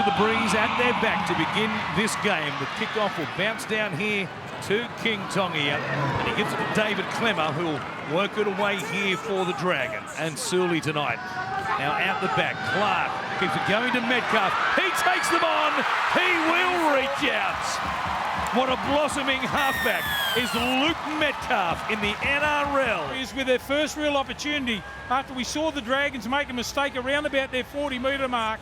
the breeze at their back to begin this game. The kickoff will bounce down here to King Tongia, and he gives it to David Clemmer, who will work it away here for the Dragons. And Sully tonight. Now out the back, Clark keeps it going to Metcalf. He takes them on. He will reach out. What a blossoming halfback is Luke Metcalf in the NRL. Is with their first real opportunity after we saw the Dragons make a mistake around about their 40-metre mark,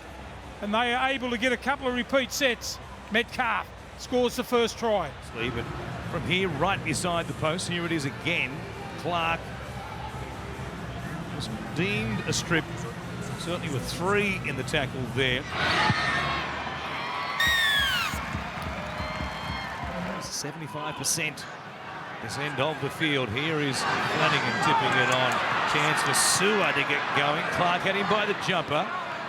and they are able to get a couple of repeat sets. Metcalf scores the first try. Even from here, right beside the post, here it is again. Clark was deemed a strip, certainly with 3 in the tackle there. 75% this end of the field. Here is Flanagan tipping it on. Chance for Sewer to get going. Clark had him by the jumper.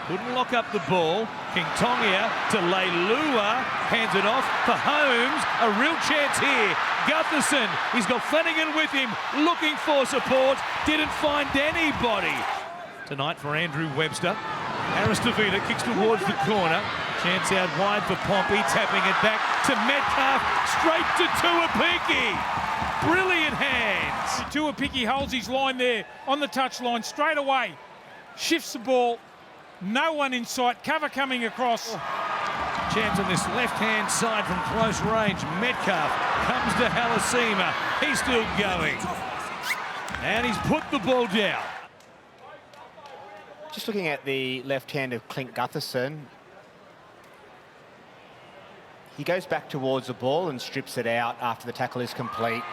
Couldn't lock up the ball. King Tongia to Leilua. Hands it off for Holmes. A real chance here. Gutherson, he's got Flanagan with him, looking for support. Didn't find anybody. Tonight for Andrew Webster. Harris DeVita kicks towards the corner. Chance out wide for Pompey, tapping it back to Metcalf, straight to Tuapiki. Brilliant hands. Tuapiki holds his line there on the touchline straight away. Shifts the ball. No one in sight. Cover coming across. Chance on this left-hand side from close range. Metcalf comes to Halasima. He's still going. And he's put the ball down. Just looking at the left hand of Clint Gutherson. He goes back towards the ball and strips it out after the tackle is complete.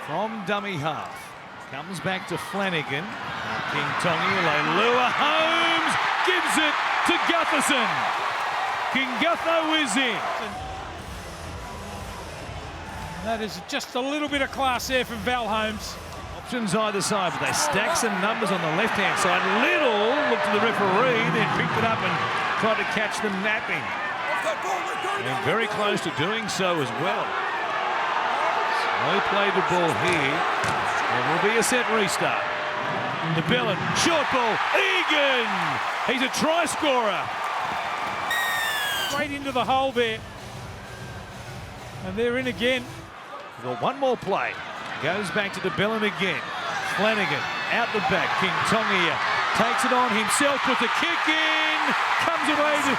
From dummy half. Comes back to Flanagan. King Tongia, Leilua, Holmes gives it to Gutherson. King Gutho is in. That is just a little bit of class there from Val Holmes. Options either side, but they stack some numbers on the left-hand side. Little looked to the referee, then picked it up and tried to catch them napping. And very close to doing so as well. So they played the ball here. There will be a set restart. DeBellin, short ball, Egan! He's a try scorer. Straight into the hole there. And they're in again. We've got one more play. Goes back to DeBellin again. Flanagan out the back. King Tongia takes it on himself, puts a kick in. Comes away to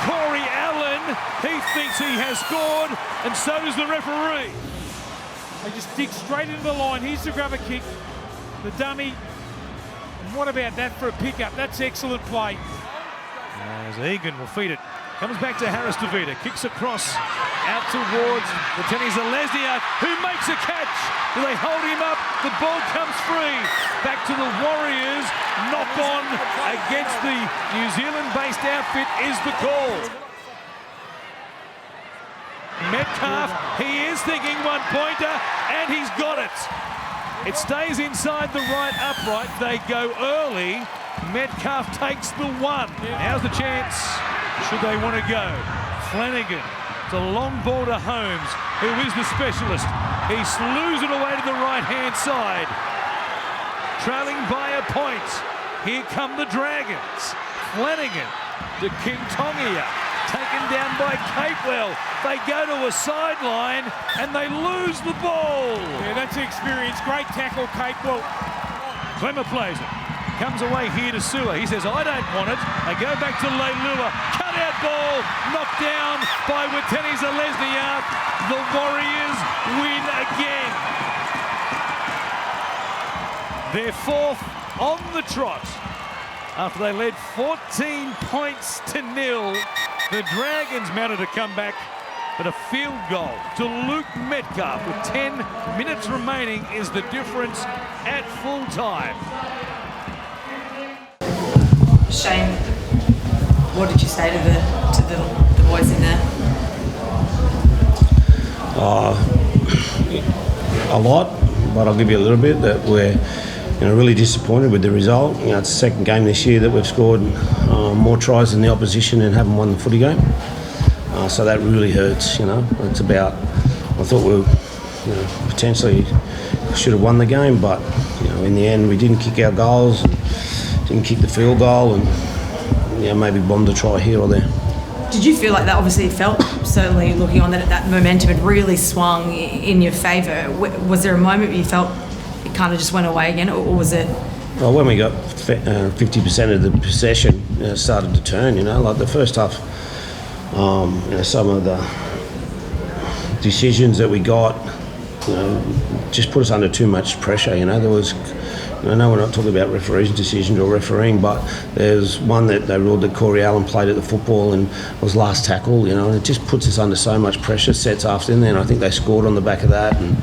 Corey Allen. He thinks he has scored, and so does the referee. They just dig straight into the line. Here's the grubber kick. The dummy. And what about that for a pickup? That's excellent play. As Egan will feed it. Comes back to Harris DeVita. Kicks across out towards Tennis Lesniak, who makes a catch. Do they hold him up? The ball comes free. Back to the Warriors. Knock on against the New Zealand-based outfit is the call. Metcalf, he is thinking one-pointer, and he's got it. It stays inside the right upright. They go early. Metcalf takes the one. Now's the chance, should they want to go. Flanagan, it's a long ball to Holmes, who is the specialist. He slews it away to the right-hand side. Trailing by a point. Here come the Dragons. Flanagan to King Tongia. Taken down by Capewell. They go to a sideline and they lose the ball. Yeah, that's experience. Great tackle, Capewell. Clemmer plays it. Comes away here to Sewer. He says, I don't want it. They go back to Leilua. Cut out ball. Knocked down by Watene Zelezniak. The Warriors win again. They're fourth on the trot after they led 14 points to nil. The Dragons mounted a comeback, but a field goal to Luke Metcalf with 10 minutes remaining is the difference at full time. Shane, what did you say to the boys in there? A lot, but I'll give you a little bit that we're really disappointed with the result. It's the second game this year that we've scored more tries than the opposition and haven't won the footy game. So that really hurts. It's about, I thought we were potentially should have won the game, but in the end we didn't kick our goals, didn't kick the field goal, and maybe bombed a try here or there. Did you feel like that? Obviously, it felt, certainly looking on, that momentum had really swung in your favour. Was there a moment where you felt it kind of just went away again, or was it? Well, when we got 50% of the possession, it started to turn. Like the first half, some of the decisions that we got, just put us under too much pressure. There was. I know we're not talking about referees' decisions or refereeing, but there's one that they ruled that Corey Allen played at the football and was last tackle, and it just puts us under so much pressure, sets after in there, and I think they scored on the back of that, and,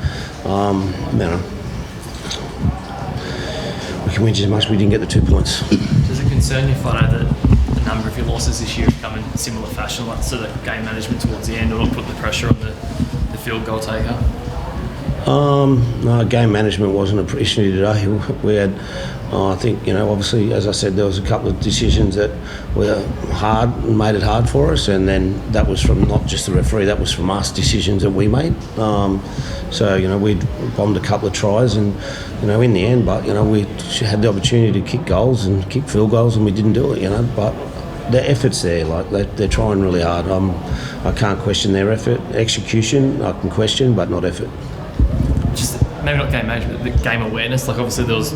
we can win just as much, we didn't get the 2 points. Does it concern you, Fido, that the number of your losses this year have come in similar fashion, like sort of game management towards the end, or not put the pressure on the field goal taker? No, game management wasn't an issue today. We had, I think, obviously, as I said, there was a couple of decisions that were hard and made it hard for us, and then that was from not just the referee, that was from us, decisions that we made. So, we bombed a couple of tries, and, in the end, but, we had the opportunity to kick goals and kick field goals, and we didn't do it, but the effort's there, like they're trying really hard. I can't question their effort. Execution, I can question, but not effort. Just maybe not game management, but game awareness. Like obviously there was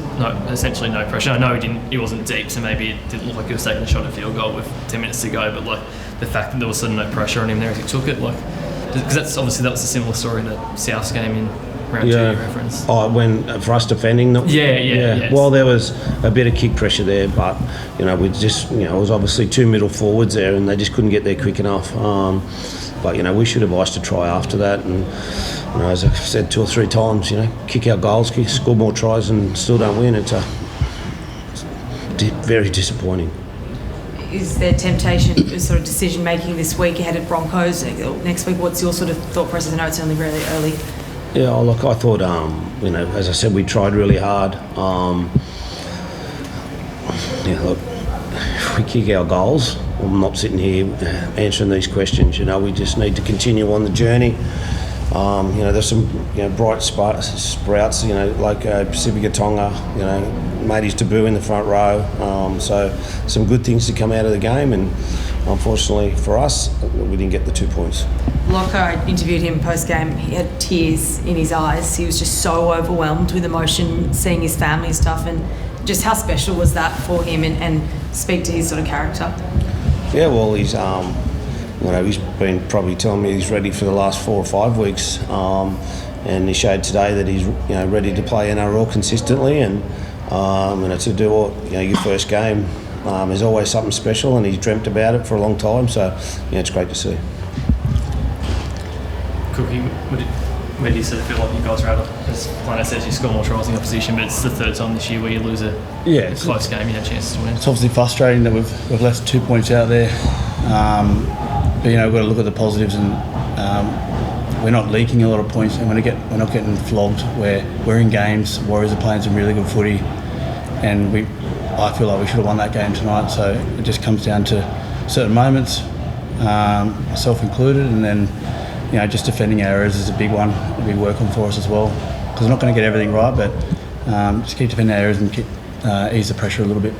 essentially no pressure. I know he wasn't deep, so maybe it didn't look like he was taking a shot at field goal with 10 minutes to go. But like the fact that there was sort of no pressure on him there as he took it, like because that was a similar story in the Souths game in round 2 you referenced. Oh, when for us defending them. Yeah. Yes. Well, there was a bit of kick pressure there, but we just it was obviously 2 middle forwards there, and they just couldn't get there quick enough. But we should have iced a try after that, and as I've said 2 or 3 times, kick our goals, score more tries, and still don't win. It's very disappointing. Is there temptation, sort of decision making this week ahead of Broncos next week? What's your sort of thought process? I know it's only really early. Yeah, look, I thought, as I said, we tried really hard. Look, if we kick our goals, I'm not sitting here answering these questions. We just need to continue on the journey. There's some bright sprouts, like Pacifica Tonga, made his debut in the front row. So some good things to come out of the game, and unfortunately for us, we didn't get the 2 points. Locker, I interviewed him post-game. He had tears in his eyes. He was just so overwhelmed with emotion, seeing his family and stuff, and just how special was that for him, and speak to his sort of character? Yeah, well, he's he's been probably telling me he's ready for the last 4 or 5 weeks, and he showed today that he's ready to play NRL consistently, and to do your first game is always something special, and he's dreamt about it for a long time. So it's great to see. Cookie, where do you sort of feel like you guys are able to, as Plano says, you score more tries in the opposition, but it's the 3rd time this year where you lose a close game, you had chances to win. It's obviously frustrating that we've left 2 points out there, but we've got to look at the positives, and we're not leaking a lot of points, and we're not getting flogged. We're in games. Warriors are playing some really good footy, and I feel like we should have won that game tonight. So it just comes down to certain moments, myself included, and then just defending our errors is a big one, a big work on for us as well, because we're not going to get everything right, but just keep defending our errors and ease the pressure a little bit.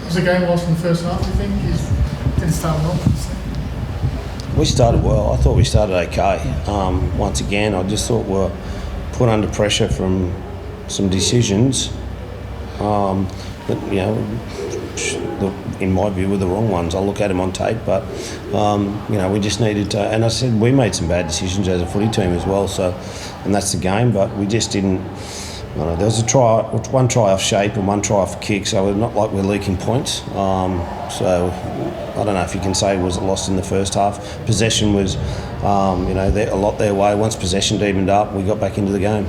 Was the game lost in the first half, do you think? Didn't start well? We started well. I thought we started okay. Once again, I just thought we were put under pressure from some decisions that, in my view, were the wrong ones. I'll look at them on tape, but we just needed to. And I said we made some bad decisions as a footy team as well. So, and that's the game. But we just didn't. There was one try off shape and 1 try off kick. So we're not like we're leaking points. So I don't know if you can say was it lost in the first half. Possession was, a lot their way. Once possession evened up, we got back into the game.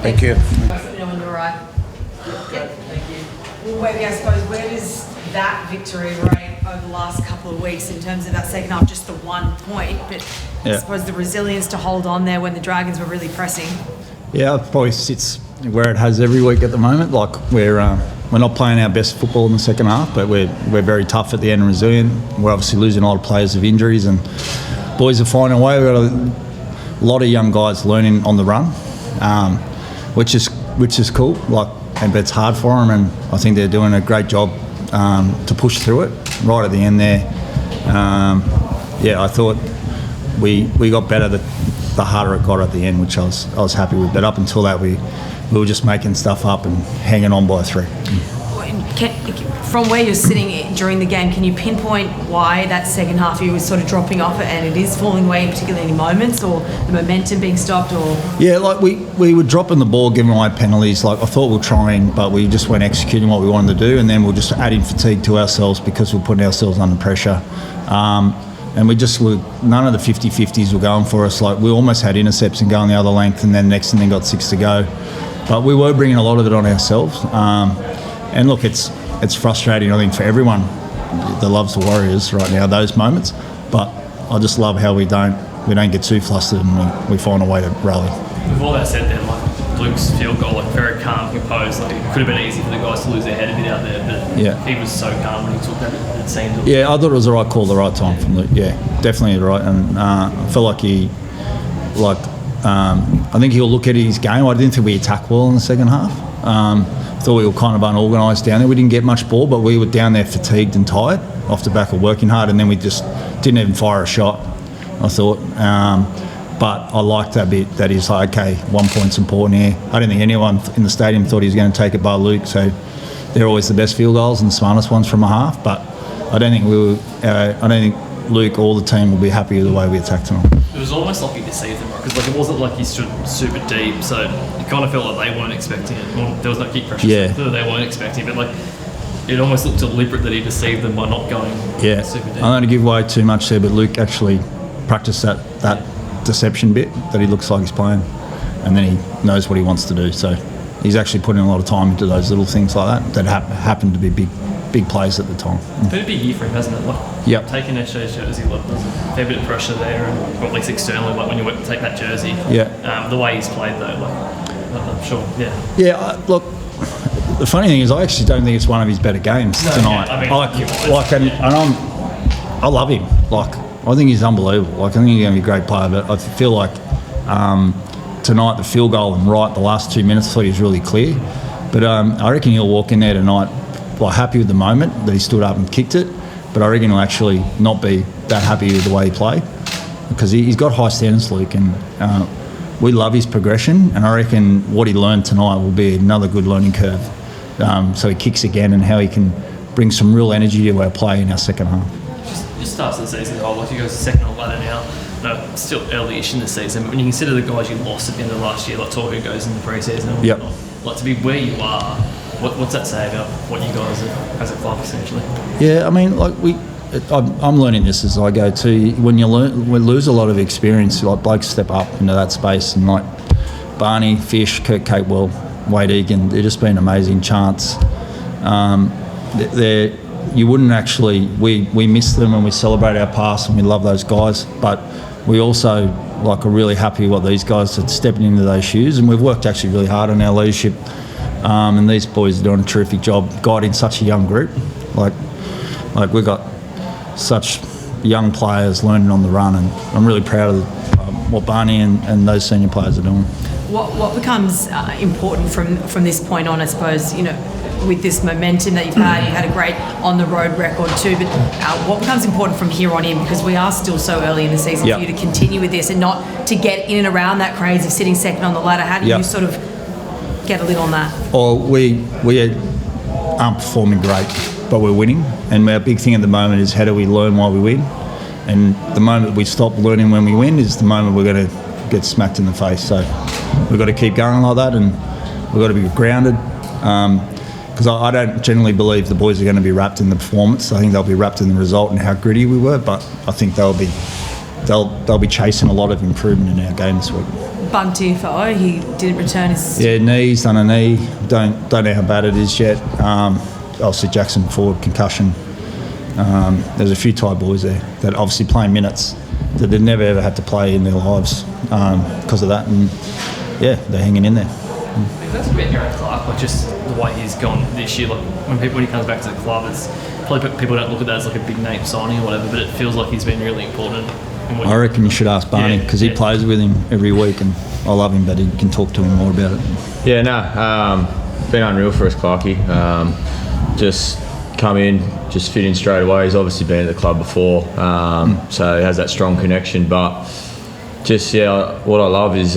Thank you. On your right. Yeah. Thank you. Well, I suppose, where does that victory rate over the last couple of weeks in terms of that second half, just the 1 point, but I suppose the resilience to hold on there when the Dragons were really pressing? Yeah, it probably sits where it has every week at the moment. Like we're not playing our best football in the second half, but we're very tough at the end and resilient. We're obviously losing a lot of players of injuries, and boys are finding a way. We've got a lot of young guys learning on the run, which is cool. Like, but it's hard for them, and I think they're doing a great job to push through it right at the end there. I thought we got better the harder it got at the end, which I was happy with. But up until that, we were just making stuff up and hanging on by 3. From where you're sitting during the game, can you pinpoint why that second half you was sort of dropping off and it is falling away, particularly in moments, or the momentum being stopped, or? Yeah, like we were dropping the ball, giving away penalties. Like, I thought we were trying, but we just weren't executing what we wanted to do, and then we're just adding fatigue to ourselves because we're putting ourselves under pressure. And none of the 50-50s were going for us. Like, we almost had intercepts and going the other length, and then next thing got 6 to go. But we were bringing a lot of it on ourselves. And look, it's frustrating, I think, for everyone that loves the Warriors right now, those moments. But I just love how we don't get too flustered and we find a way to rally. With all that said, then, like Luke's field goal, like very calm, composed. Like, it could have been easy for the guys to lose their head a bit out there, but he was so calm when he took that. It seemed. Yeah, I thought it was the right call, the right time from Luke. Yeah, definitely right. And I felt like I think he'll look at his game. I didn't think we attacked well in the second half. Thought we were kind of unorganised down there. We didn't get much ball, but we were down there fatigued and tired off the back of working hard, and then we just didn't even fire a shot, I thought. But I liked that bit, that he's like, okay, 1 point's important here. I don't think anyone in the stadium thought he was going to take it by Luke, so they're always the best field goals and the smartest ones from a half, but I don't think Luke or the team will be happy with the way we attacked them. It was almost like he deceived them, right? Because like, it wasn't like he stood super deep, so it kind of felt like they weren't expecting it. Well, there was no kick pressure, so they weren't expecting it. But like, it almost looked deliberate that he deceived them by not going super deep. I don't want to give away too much there, but Luke actually practiced that deception bit that he looks like he's playing, and then he knows what he wants to do. So he's actually putting a lot of time into those little things like that happened to be big plays at the time. It's been a big year for him, hasn't it? Like, taking SJ's jersey, there's a fair bit of pressure there, and or at least externally, like when you take that jersey. The way he's played though, I'm sure. Look, the funny thing is, I actually don't think it's one of his better games tonight. I love him. Like, I think he's unbelievable. Like, I think he's going to be a great player, but I feel like tonight the field goal and the last 2 minutes, I thought he was really clear. But I reckon he'll walk in there tonight happy with the moment that he stood up and kicked it, but I reckon he'll actually not be that happy with the way he played, because he's got high standards, Luke, and we love his progression, and I reckon what he learned tonight will be another good learning curve. So he kicks again, and how he can bring some real energy to our play in our second half. Just starts the season, like he goes second on the ladder now. No, still early-ish in the season, but when you consider the guys you lost at the end of last year, like Torhu goes in the pre-season and whatnot, like to be where you are, what's that say about what you guys are as a club, essentially? Yeah, I mean, like I'm learning this as I go too. When we lose a lot of experience, like blokes step up into that space, and like Barney, Fish, Kurt Capewell, Wade Egan, they're just been amazing chants. You wouldn't actually, we miss them and we celebrate our past and we love those guys, but we also are really happy with what these guys are stepping into those shoes, and we've worked actually really hard on our leadership, and these boys are doing a terrific job guiding such a young group. Like we've got such young players learning on the run, and I'm really proud of what Barney and those senior players are doing. What becomes important from this point on, I suppose, with this momentum that you've had a great on-the-road record too, but what becomes important from here on in, because we are still so early in the season for you to continue with this and not to get in and around that craze of sitting second on the ladder? How do you sort of get a lid on that? We aren't performing great, but we're winning, and our big thing at the moment is how do we learn while we win, and the moment we stop learning when we win is the moment we're going to get smacked in the face. So we've got to keep going like that, and we've got to be grounded, because I don't generally believe the boys are going to be wrapped in the performance. I think they'll be wrapped in the result and how gritty we were, but I think they'll be chasing a lot of improvement in our game this week. Bunty for he didn't return his... Yeah, knee's done a knee. Don't know how bad it is yet. Obviously Jackson forward, concussion. There's a few Thai boys there that obviously playing minutes that they've never ever had to play in their lives because of that, and they're hanging in there. That's a bit Aaron Clark, like just the way he's gone this year. Like when he comes back to the club, it's probably people don't look at that as like a big name signing or whatever, but it feels like he's been really important. And what I reckon you should ask Barney because he plays with him every week, and I love him, but he can talk to him more about it. Yeah, no, been unreal for us, Clarkie. Just come in, just fit in straight away. He's obviously been at the club before, so he has that strong connection. But just what I love is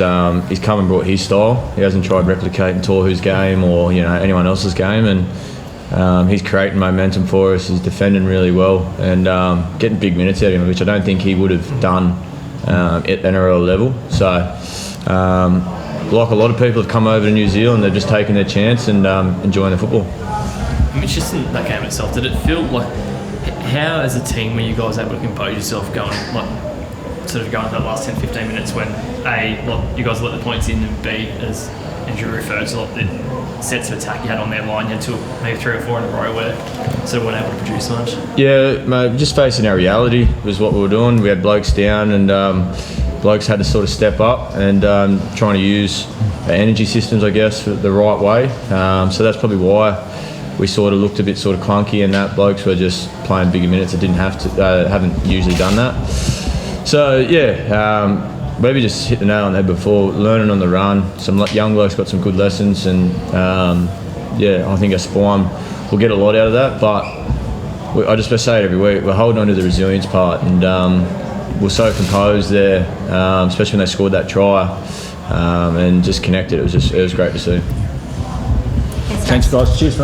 he's come and brought his style. He hasn't tried replicating Tohu's game or anyone else's game, and he's creating momentum for us. He's defending really well and getting big minutes out of him, which I don't think he would have done at NRL level. So, like a lot of people have come over to New Zealand, they've just taken their chance and enjoying the football. I mean, it's just in that game itself. Did it feel like how, as a team, were you guys able to compose yourself going that last 10-15 minutes when you guys let the points in, and B, as Andrew referred to, the sets of attack you had on their line, you had maybe 3 or 4 in a row where sort of weren't able to produce much? Yeah, mate, just facing our reality was what we were doing. We had blokes down and blokes had to sort of step up and trying to use our energy systems, I guess, for the right way. So that's probably why we sort of looked a bit sort of clunky, and that blokes were just playing bigger minutes that didn't have to, haven't usually done that. So maybe just hit the nail on the head before, learning on the run. Some young blokes got some good lessons, and I think our spine will get a lot out of that. But I just say it every week, we're holding on to the resilience part, and we're so composed there, especially when they scored that try and just connected. It was great to see. Thanks, guys. Cheers.